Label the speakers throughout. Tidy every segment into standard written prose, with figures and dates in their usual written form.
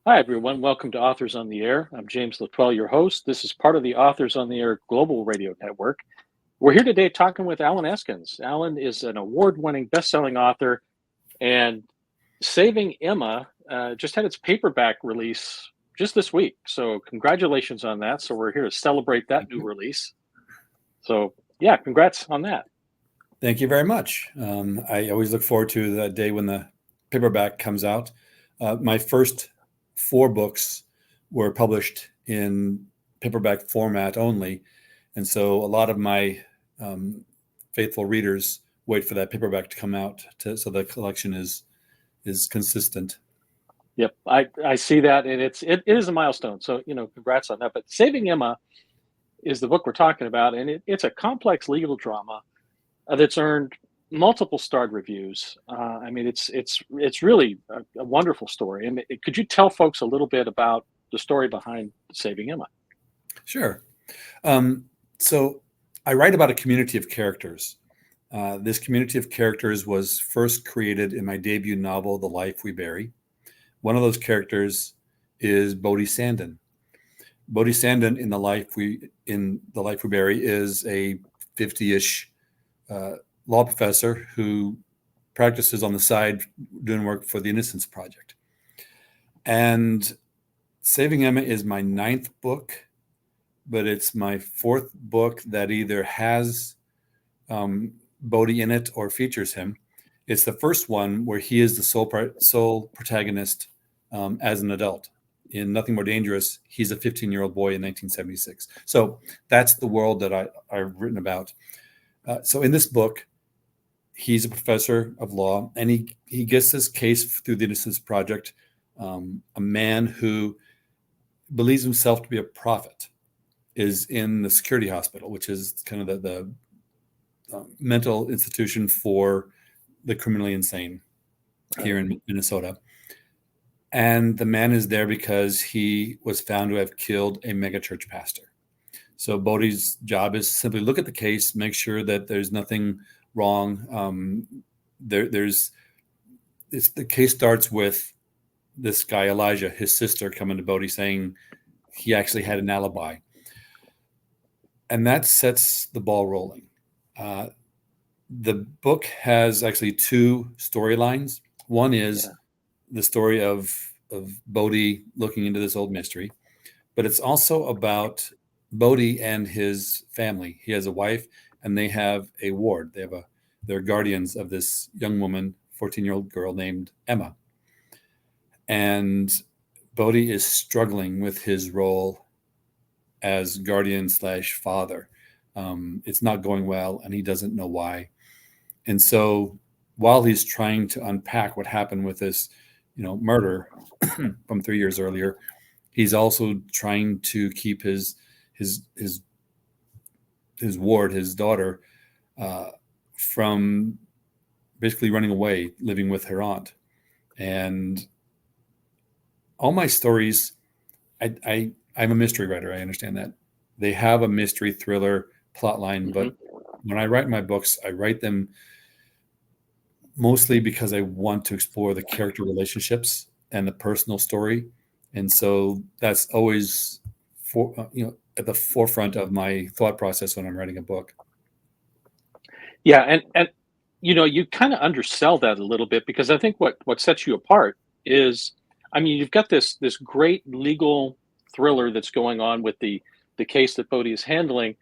Speaker 1: Hi, everyone. Welcome to Authors on the Air. I'm James Latwell, your host. This is part of the Authors on the Air Global Radio Network. We're here today talking with Allen Eskens. Allen is an award-winning best-selling author, and Saving Emma just had its paperback release just this week. So congratulations on that. So we're here to celebrate that
Speaker 2: Thank
Speaker 1: new
Speaker 2: you.
Speaker 1: release. So yeah, congrats on that.
Speaker 2: Thank you very much. I always look forward to that day when the paperback comes out. My first four books were published in paperback format only. And so a lot of my faithful readers wait for that paperback to come out so the collection is consistent.
Speaker 1: Yep, I see that, and it is a milestone. So congrats on that. But Saving Emma is the book we're talking about, and it's a complex legal drama that's earned multiple starred reviews. I mean, it's really a wonderful story. And could you tell folks a little bit about the story behind Saving Emma?
Speaker 2: Sure. So I write about a community of characters. This community of characters was first created in my debut novel, The Life We Bury. One of those characters is Boady Sanden. Boady Sanden in The Life We Bury is a 50-ish law professor who practices on the side doing work for the Innocence Project. And Saving Emma is my ninth book, but it's my fourth book that either has Boady in it or features him. It's the first one where he is the sole protagonist as an adult. In Nothing More Dangerous, he's a 15-year-old boy in 1976. So that's the world that I've written about. So in this book, he's a professor of law, and he gets this case through the Innocence Project. A man who believes himself to be a prophet is in the security hospital, which is kind of the mental institution for the criminally insane here in Minnesota. And the man is there because he was found to have killed a megachurch pastor. So Boady's job is simply look at the case, make sure that there's nothing wrong. The case starts with this guy, Elijah, his sister, coming to Boady saying he actually had an alibi. And that sets the ball rolling. The book has actually two storylines. One is the story of Boady looking into this old mystery, but it's also about Boady and his family. He has a wife, and they have a ward. They're guardians of this young woman, 14-year-old girl named Emma. And Boady is struggling with his role as guardian / father. It's not going well, and he doesn't know why. And so while he's trying to unpack what happened with this, murder from 3 years earlier, he's also trying to keep his ward, his daughter, from basically running away, living with her aunt. And all my stories, I'm a mystery writer. I understand that. They have a mystery thriller plotline, but when I write my books, I write them mostly because I want to explore the character relationships and the personal story. And so that's always at the forefront of my thought process when I'm writing a book.
Speaker 1: Yeah, and you kind of undersell that a little bit because I think what sets you apart is, I mean, you've got this great legal thriller that's going on with the case that Bodie is handling,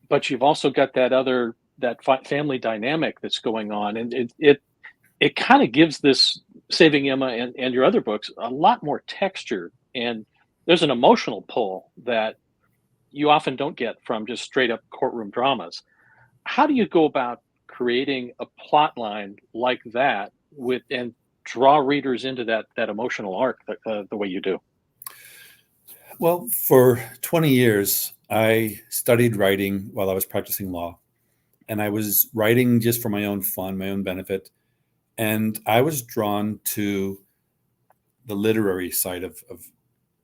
Speaker 1: but you've also got that family dynamic that's going on, and it kind of gives this Saving Emma and your other books a lot more texture, and there's an emotional pull that you often don't get from just straight up courtroom dramas. How do you go about creating a plot line like that and draw readers into that emotional arc the way you do?
Speaker 2: Well, for 20 years, I studied writing while I was practicing law, and I was writing just for my own fun, my own benefit. And I was drawn to the literary side of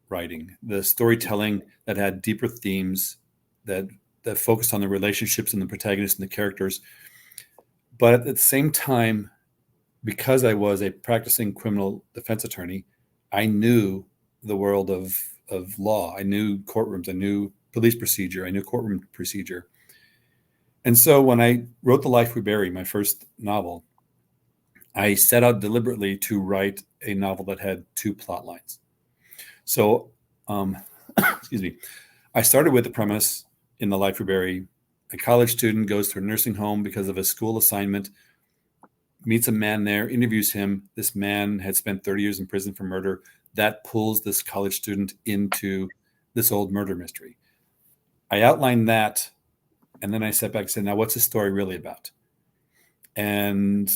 Speaker 2: writing, the storytelling that had deeper themes that focused on the relationships and the protagonists and the characters. But at the same time, because I was a practicing criminal defense attorney, I knew the world of law. I knew courtrooms. I knew police procedure. I knew courtroom procedure. And so when I wrote The Life We Bury, my first novel, I set out deliberately to write a novel that had two plot lines. So, excuse me, I started with the premise in The Life We Bury. A college student goes to a nursing home because of a school assignment, meets a man there, interviews him. This man had spent 30 years in prison for murder. That pulls this college student into this old murder mystery. I outlined that, and then I sat back and said, now what's the story really about? And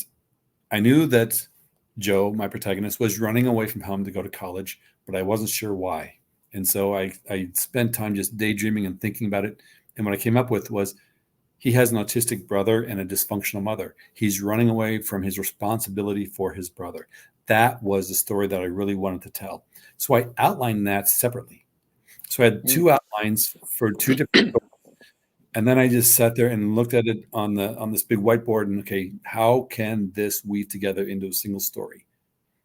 Speaker 2: I knew that Joe, my protagonist, was running away from home to go to college, but I wasn't sure why. And so I spent time just daydreaming and thinking about it. And what I came up with was he has an autistic brother and a dysfunctional mother. He's running away from his responsibility for his brother. That was the story that I really wanted to tell. So I outlined that separately. So I had two outlines for two different stories. And then I just sat there and looked at it on this big whiteboard and, okay, how can this weave together into a single story?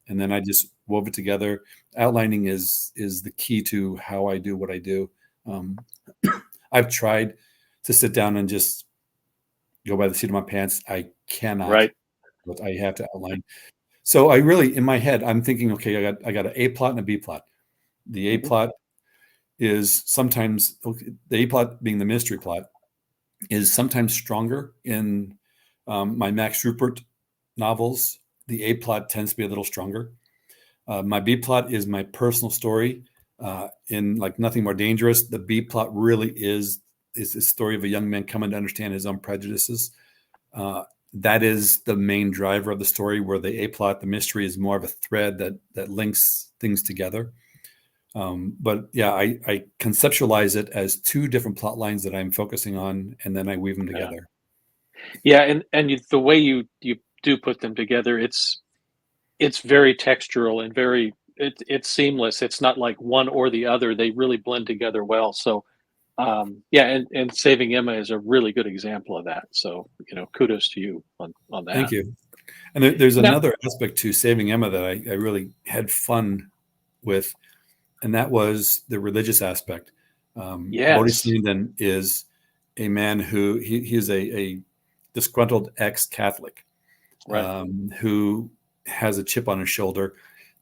Speaker 2: And then I just wove it together. Outlining is the key to how I do what I do. I've tried to sit down and just go by the seat of my pants. I cannot.
Speaker 1: Right.
Speaker 2: But I have to outline. So I really, in my head, I'm thinking, okay, I got an A plot and a B plot. The A plot is sometimes, the A plot being the mystery plot, is sometimes stronger in my Max Rupert novels. The A plot tends to be a little stronger. My B plot is my personal story. In like Nothing More Dangerous, the B plot really is the story of a young man coming to understand his own prejudices. That is the main driver of the story, where the A plot, the mystery, is more of a thread that links things together. But yeah, I conceptualize it as two different plot lines that I'm focusing on, and then I weave them together.
Speaker 1: Yeah, and the way you do put them together, it's very textural and very it's seamless. It's not like one or the other. They really blend together well. So yeah, and Saving Emma is a really good example of that. So kudos to you on
Speaker 2: Thank
Speaker 1: that.
Speaker 2: you. And there's
Speaker 1: Now,
Speaker 2: another aspect to Saving Emma that I really had fun with, and that was the religious aspect. Boady
Speaker 1: yes,
Speaker 2: Sanden is a man who he is a disgruntled ex-Catholic
Speaker 1: right,
Speaker 2: who has a chip on his shoulder,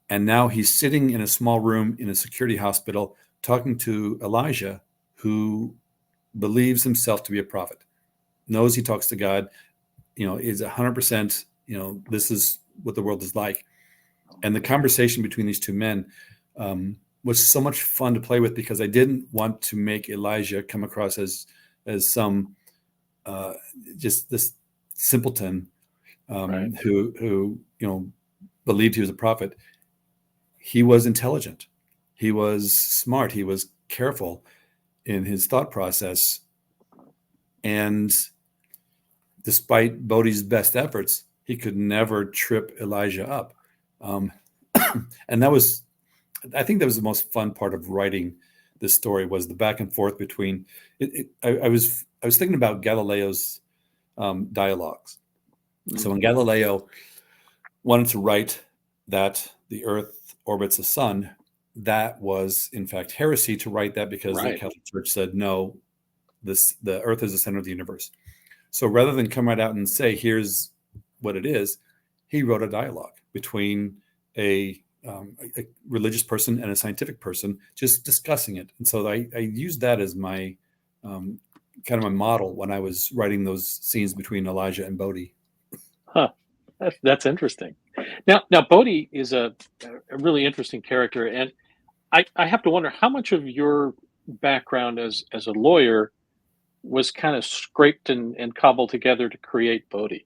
Speaker 2: and now he's sitting in a small room in a security hospital talking to Elijah, who believes himself to be a prophet, knows he talks to God, is 100%, this is what the world is like. And the conversation between these two men was so much fun to play with, because I didn't want to make Elijah come across as some just this simpleton
Speaker 1: right,
Speaker 2: who believed he was a prophet. He was intelligent. He was smart. He was careful in his thought process. And despite Bodhi's best efforts, he could never trip Elijah up. And I think that was the most fun part of writing this story, was the back and forth between I was thinking about Galileo's dialogues. So when Galileo wanted to write that the earth orbits the sun, that was in fact heresy to write that, because the
Speaker 1: right,
Speaker 2: Catholic Church said, no, the earth is the center of the universe. So rather than come right out and say, here's what it is, he wrote a dialogue between a religious person and a scientific person, just discussing it. And so I used that as my kind of my model when I was writing those scenes between Elijah and Boady.
Speaker 1: huh? That's interesting. Now, Bodhi is a really interesting character, and I have to wonder how much of your background as a lawyer was kind of scraped and cobbled together to create Bodhi.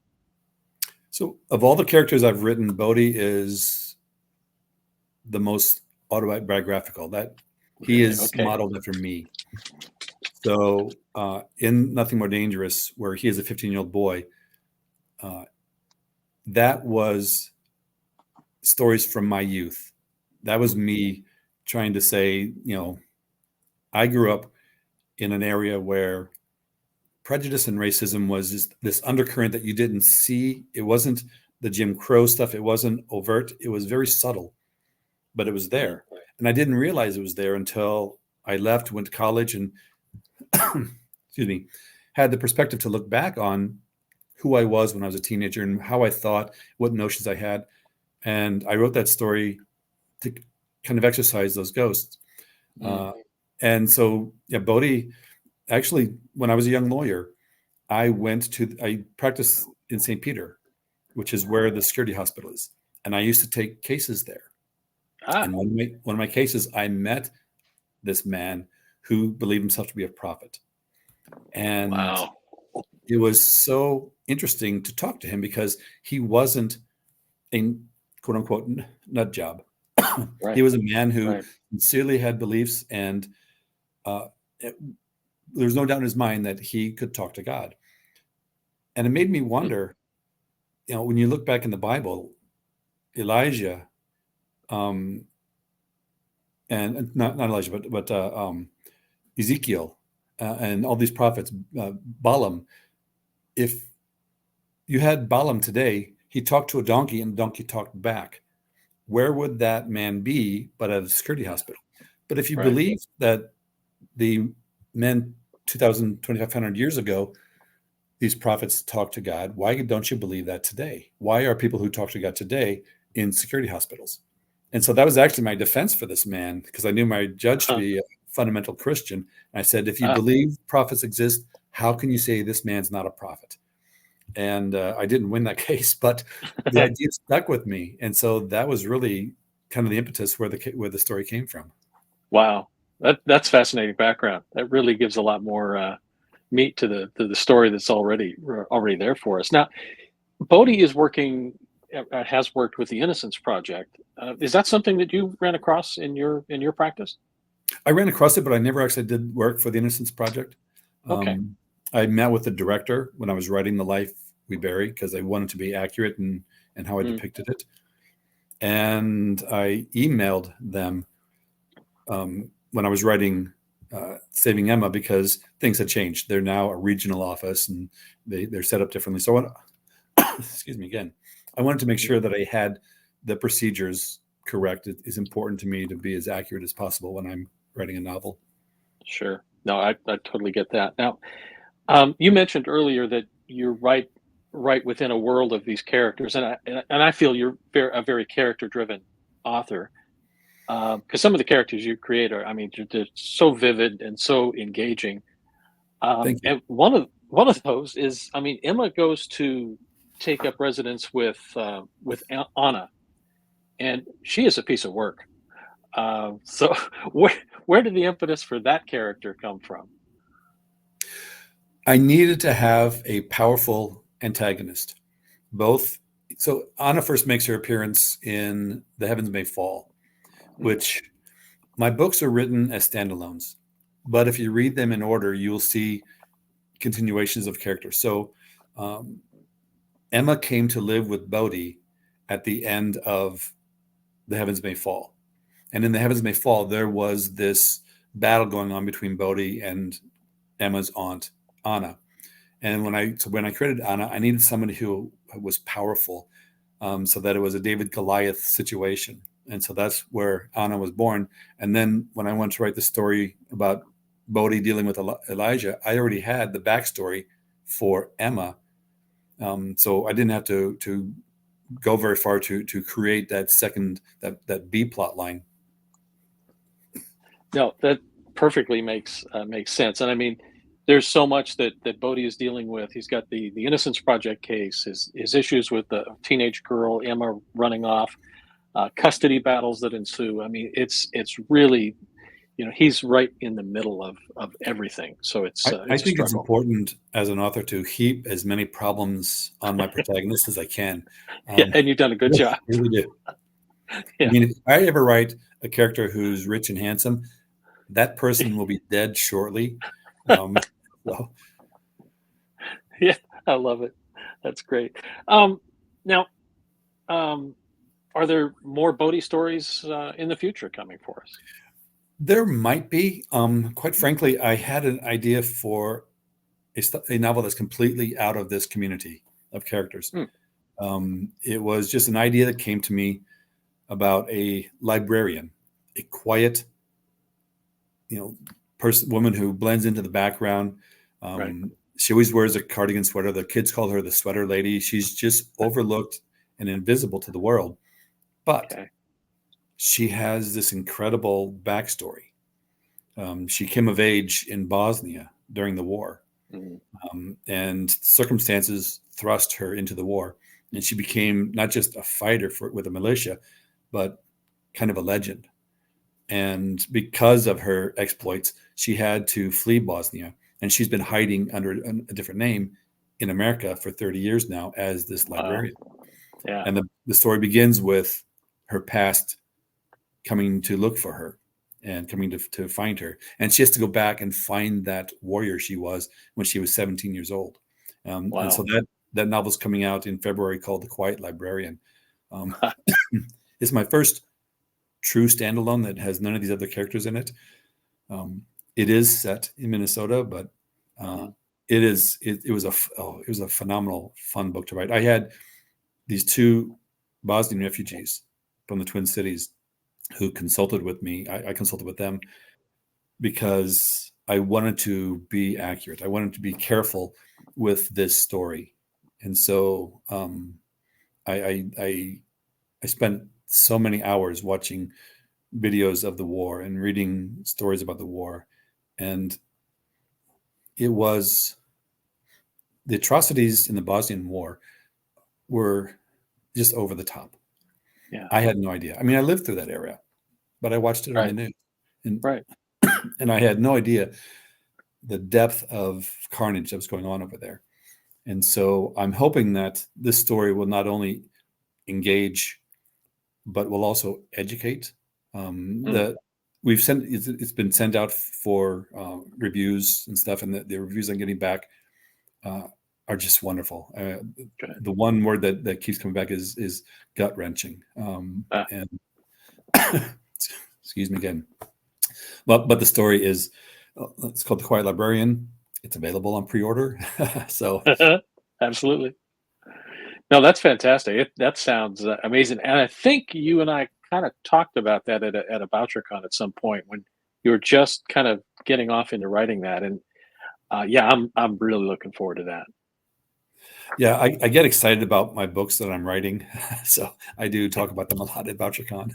Speaker 2: So of all the characters I've written, Boady is the most autobiographical. That he
Speaker 1: Really?
Speaker 2: is
Speaker 1: Okay.
Speaker 2: modeled after me. So in Nothing More Dangerous, where he is a 15-year-old boy, that was stories from my youth. That was me trying to say, I grew up in an area where prejudice and racism was just this undercurrent that you didn't see. It wasn't the Jim Crow stuff. It wasn't overt. It was very subtle, but it was there. And I didn't realize it was there until I left, went to college, and excuse me, had the perspective to look back on who I was when I was a teenager and how I thought, what notions I had. And I wrote that story to kind of exercise those ghosts.
Speaker 1: Mm.
Speaker 2: And so, yeah, Boady, actually, when I was a young lawyer, I practiced in St. Peter, which is where the security hospital is. And I used to take cases there.
Speaker 1: Ah,
Speaker 2: And one of my cases, I met this man who believed himself to be a prophet. And
Speaker 1: wow.
Speaker 2: it was so interesting to talk to him because he wasn't a quote unquote nut job. He
Speaker 1: Right,
Speaker 2: was a man who
Speaker 1: right.
Speaker 2: sincerely had beliefs, and uh, there's no doubt in his mind that he could talk to God. And it made me
Speaker 1: Mm.
Speaker 2: wonder, when you look back in the Bible, Elijah, um, and not Elijah, but Ezekiel, and all these prophets, Balaam. If you had Balaam today, he talked to a donkey and the donkey talked back. Where would that man be but at a security hospital? But if you
Speaker 1: Right.
Speaker 2: believe that the men 2,000, 2,500 years ago, these prophets talked to God, why don't you believe that today? Why are people who talk to God today in security hospitals? And so that was actually my defense for this man, because I knew my judge to
Speaker 1: Huh.
Speaker 2: be a fundamental Christian. And I said, if you
Speaker 1: Ah,
Speaker 2: believe prophets exist, how can you say this man's not a prophet? And I didn't win that case, but the idea stuck with me. And so that was really kind of the impetus where the story came from.
Speaker 1: wow. That's fascinating background. That really gives a lot more meat to the story that's already there for us. Now, Bodhi is working has worked with the Innocence Project. Is that something that you ran across in your practice?
Speaker 2: I ran across it, but I never actually did work for the Innocence Project.
Speaker 1: Okay.
Speaker 2: Um, I met with the director when I was writing The Life We Bury because I wanted to be accurate in how I
Speaker 1: Mm.
Speaker 2: depicted it. And I emailed them when I was writing Saving Emma because things had changed. They're now a regional office and they're set up differently. So excuse me again. I wanted to make sure that I had the procedures correct. It is important to me to be as accurate as possible when I'm writing a novel.
Speaker 1: Sure. No, I totally get that. Now, you mentioned earlier that you're right within a world of these characters, and I feel you're a very character driven author. Because some of the characters you create are, I mean, they're so vivid and so engaging.
Speaker 2: Thank you.
Speaker 1: And one of those is, I mean, Emma goes to take up residence with Anna, and she is a piece of work. So where did the impetus for that character come from?
Speaker 2: I needed to have a powerful antagonist. Both. So Anna first makes her appearance in The Heavens May Fall,
Speaker 1: Mm.
Speaker 2: which my books are written as standalones. But if you read them in order, you'll see continuations of characters. So um, Emma came to live with Bodhi at the end of The Heavens May Fall. And in The Heavens May Fall, there was this battle going on between Bodhi and Emma's aunt, Anna. And when I created Anna, I needed somebody who was powerful, so that it was a David Goliath situation. And so that's where Anna was born. And then when I wanted to write the story about Bodhi dealing with Elijah, I already had the backstory for Emma. So I didn't have to go very far to create that B plot line.
Speaker 1: No, that perfectly makes sense. And I mean, there's so much that Bodhi is dealing with. He's got the Innocence Project case, his issues with the teenage girl Emma running off, custody battles that ensue. I mean, it's really, he's right in the middle of everything. So
Speaker 2: I
Speaker 1: it's a
Speaker 2: think it's
Speaker 1: struggle.
Speaker 2: important as an author to heap as many problems on my protagonist as I can.
Speaker 1: Yeah,
Speaker 2: Um,
Speaker 1: and you've done a good
Speaker 2: I
Speaker 1: job.
Speaker 2: really do. I
Speaker 1: Yeah,
Speaker 2: mean, if I ever write a character who's rich and handsome, that person will be dead shortly. Um, so
Speaker 1: yeah, I love it. That's great. Um, Now, um, are there more Bodhi stories in the future coming for us?
Speaker 2: there might be. Quite frankly, I had an idea for a novel that's completely out of this community of characters.
Speaker 1: Hmm.
Speaker 2: It was just an idea that came to me about a librarian, a quiet, woman who blends into the background.
Speaker 1: Right.
Speaker 2: She always wears a cardigan sweater. The kids call her the sweater lady. She's just overlooked and invisible to the world. But
Speaker 1: Okay.
Speaker 2: she has this incredible backstory. She came of age in Bosnia during the war,
Speaker 1: Mhm.
Speaker 2: and circumstances thrust her into the war. And she became not just a fighter with a militia, but kind of a legend. And because of her exploits, she had to flee Bosnia. And she's been hiding under a different name in America for 30 years now as this
Speaker 1: Wow.
Speaker 2: librarian.
Speaker 1: Yeah.
Speaker 2: And the story begins with her past coming to look for her and coming to find her. And she has to go back and find that warrior she was when she was 17 years old. And so
Speaker 1: Wow.
Speaker 2: that novel's coming out in February called The Quiet Librarian. It's my first true standalone that has none of these other characters in it. It is set in Minnesota, but
Speaker 1: Mhm.
Speaker 2: it was a phenomenal, fun book to write. I had these two Bosnian refugees from the Twin Cities who consulted with me. I consulted with them because I wanted to be accurate. I wanted to be careful with this story, and so I spent so many hours watching videos of the war and reading stories about the war, and it was the atrocities in the Bosnian War were just over the top.
Speaker 1: Yeah.
Speaker 2: I had no idea. I mean, I lived through that era, but I watched it on the
Speaker 1: Right.
Speaker 2: news, and
Speaker 1: Right.
Speaker 2: and I had no idea the depth of carnage that was going on over there. And so I'm hoping that this story will not only engage, but will also educate.
Speaker 1: Mm.
Speaker 2: The it's been sent out for reviews and stuff, and the reviews I'm getting back uh, are just wonderful.
Speaker 1: Good.
Speaker 2: The one word that keeps coming back is gut wrenching. And excuse me again. But the story is it's called The Quiet Librarian. It's available on pre-order. So
Speaker 1: Absolutely. No, that's fantastic. That sounds amazing. And I think you and I kind of talked about that at a VoucherCon at some point when you were just kind of getting off into writing that. And yeah, I'm really looking forward to that.
Speaker 2: yeah, I get excited about my books that I'm writing. So I do talk about them a lot at VoucherCon.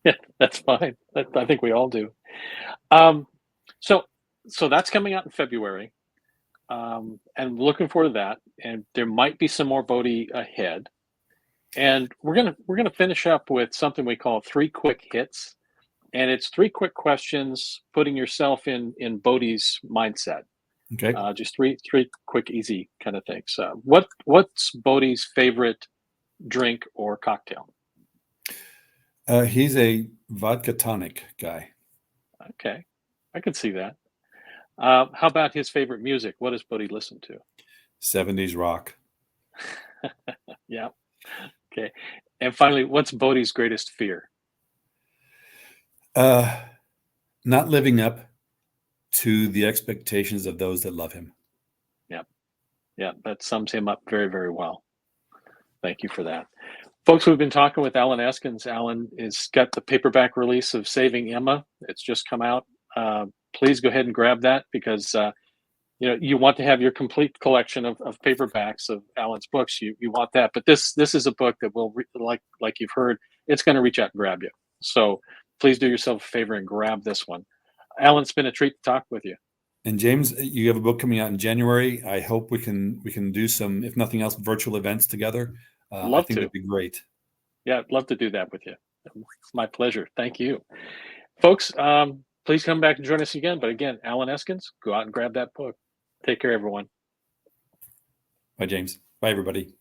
Speaker 1: Yeah, that's fine. I think we all do. Um, so so that's coming out in February. And looking forward to that. And there might be some more Bodhi ahead. And we're gonna finish up with something we call three quick hits, and it's three quick questions, putting yourself in Bodhi's mindset.
Speaker 2: Okay.
Speaker 1: Just three quick, easy kind of things. What's Bodhi's favorite drink or cocktail?
Speaker 2: He's a vodka tonic guy.
Speaker 1: Okay, I can see that. How about his favorite music? What does Bodhi listen to?
Speaker 2: 70s rock.
Speaker 1: Yeah. Okay. And finally, what's Bodhi's greatest fear?
Speaker 2: Uh, Not living up to the expectations of those that love him.
Speaker 1: Yeah. Yeah. That sums him up very, very well. Thank you for that. Folks, we've been talking with Allen Eskens. Allen has got the paperback release of Saving Emma. It's just come out. Please go ahead and grab that because you want to have your complete collection of paperbacks of Allen's books. You want that, but this is a book that will like you've heard, it's going to reach out and grab you. So please do yourself a favor and grab this one. Allen, it's been a treat to talk with you.
Speaker 2: And James, you have a book coming out in January. I hope we can do some, if nothing else, virtual events together. I
Speaker 1: Love
Speaker 2: think
Speaker 1: to.
Speaker 2: that'd be great.
Speaker 1: Yeah, I'd love to do that with you. It's my pleasure. Thank you. Folks, please come back and join us again. But again, Allen Eskens, go out and grab that book. Take care, everyone.
Speaker 2: Bye, James. Bye, everybody.